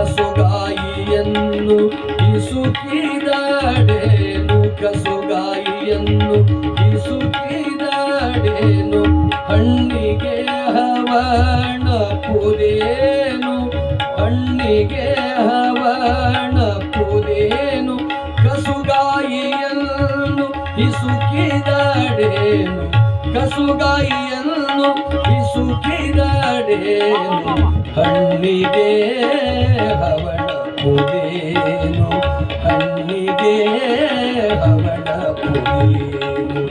ಕಸುಗಾಯಿಯನ್ನು ಇಸುಕಿದಡೇನು ಕಸುಗಾಯಿಯನ್ನು ಇಸುಕಿದಡೇನು ಹಣ್ಣಿಗೆ ಹವಣ ಪುರೇನು ಹಣ್ಣಿಗೆ ಹವಣ ಪುರೇನು ಕಸುಗಾಯಿಯನ್ನು ಇಸುಕಿದಡೇನು ಕಸುಗಾಯಿಯನ್ನು ಇಸುಕಿದಡೇನು ಹಣ್ಣಿಗೆ ಹವಣ ಪುರೇನು ಹಣ್ಣಿಗೆ ಹವಣ ಪುರೇನು